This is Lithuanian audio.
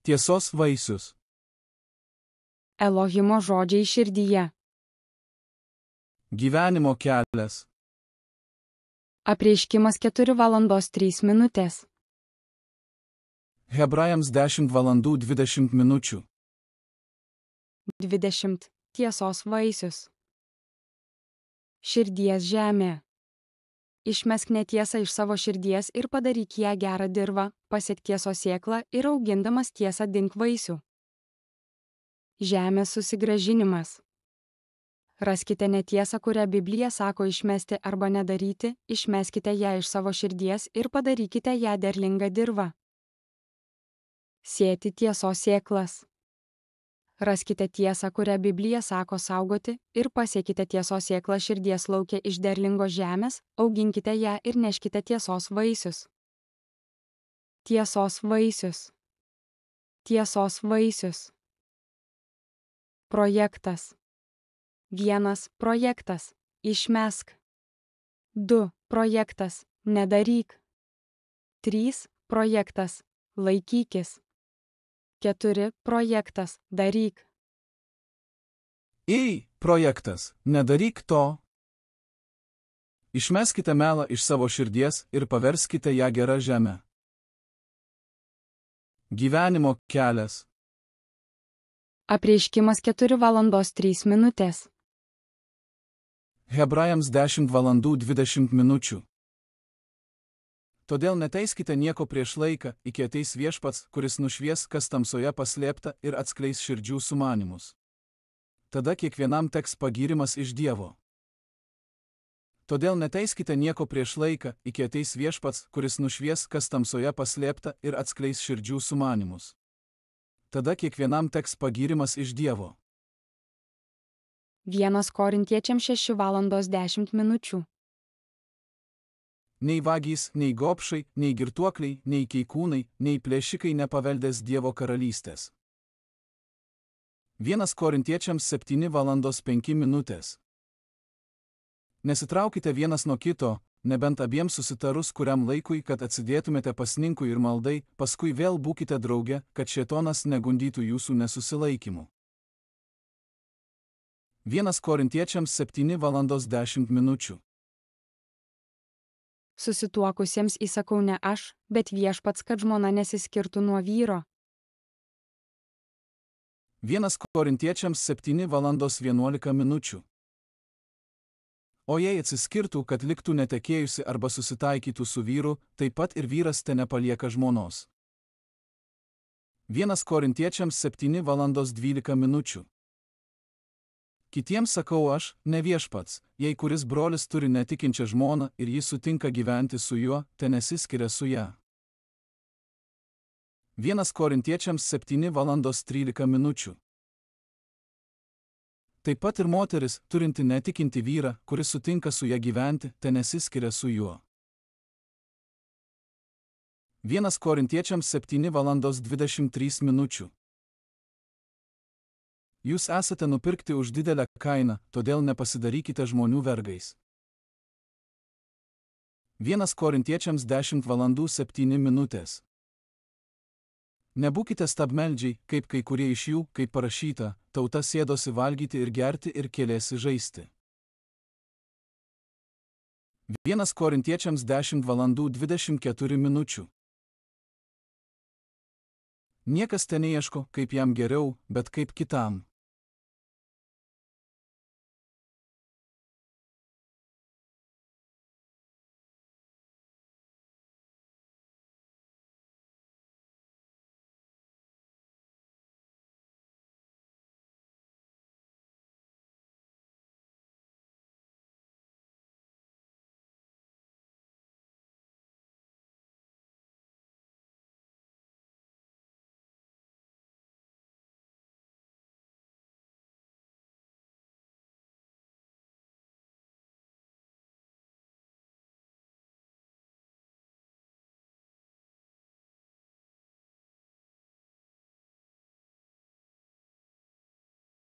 Tiesos vaisius. Elohimo žodžiai širdyje. Gyvenimo kelias. Apreiškimas 4:03. Hebrajams 10:20. 20. Tiesos vaisius. Širdies žemė. Išmesk netiesą iš savo širdies ir padaryk ją gerą dirvą, pasiek tiesos sėklą ir augindamas tiesą dink vaisių. Žemės susigrąžinimas. Raskite netiesą, kurią Biblija sako išmesti arba nedaryti, išmeskite ją iš savo širdies ir padarykite ją derlingą dirvą. Sėti tiesos sėklas. Raskite tiesą, kurią Biblija sako saugoti, ir pasiekite tiesos sėklą širdies lauke iš derlingos žemės, auginkite ją ir neškite tiesos vaisius. Tiesos vaisius. Tiesos vaisius. Projektas. 1. Projektas. Išmesk. 2. Projektas. Nedaryk. 3. Projektas. Laikykis. 4. Projektas. Daryk. Projektas. Nedaryk to. Išmeskite melą iš savo širdies ir paverskite ją gerą žemę. Gyvenimo kelias. Apreiškimas 4:03. Hebrajams 10:20. Todėl neteiskite nieko prieš laiką, iki ateis viešpats, kuris nušvies, kas tamsoje paslėpta ir atskleis širdžių sumanymus. Tada kiekvienam teks pagyrimas iš Dievo. Todėl neteiskite nieko prieš laiką, iki ateis viešpats, kuris nušvies, kas tamsoje paslėpta ir atskleis širdžių sumanymus. Tada kiekvienam teks pagyrimas iš Dievo. 1 Korintiečiams 6:10. Nei vagys, nei gobšai, nei girtuokliai, nei keikūnai, nei plėšikai nepaveldės Dievo karalystės. 1 Korintiečiams 7:05. Nesitraukite vienas nuo kito, nebent abiems susitarus kuriam laikui, kad atsidėtumėte pasninkui ir maldai, paskui vėl būkite drauge, kad šėtonas negundytų jūsų nesusilaikymu. 1 Korintiečiams 7:10. Susituokusiems įsakau ne aš, bet viešpats, kad žmona nesiskirtų nuo vyro. 1 Korintiečiams 7:11. O jei atsiskirtų, kad liktų netekėjusi arba susitaikytų su vyru, taip pat ir vyras te nepalieka žmonos. 1 Korintiečiams 7:12. Kitiems sakau aš, ne viešpats, jei kuris brolis turi netikinčią žmoną ir jis sutinka gyventi su juo, te nesiskiria su ją. 1 Korintiečiams 7:13. Taip pat ir moteris, turinti netikinti vyrą, kuris sutinka su ja gyventi, te nesiskiria su juo. 1 Korintiečiams 7:23. Jūs esate nupirkti už didelę kainą, todėl nepasidarykite žmonių vergais. 1 Korintiečiams 10:07. Nebūkite stabmeldžiai, kaip kai kurie iš jų, kaip parašyta, tauta sėdosi valgyti ir gerti ir kėlėsi žaisti. 1 Korintiečiams 10:24. Niekas te neieško, kaip jam geriau, bet kaip kitam.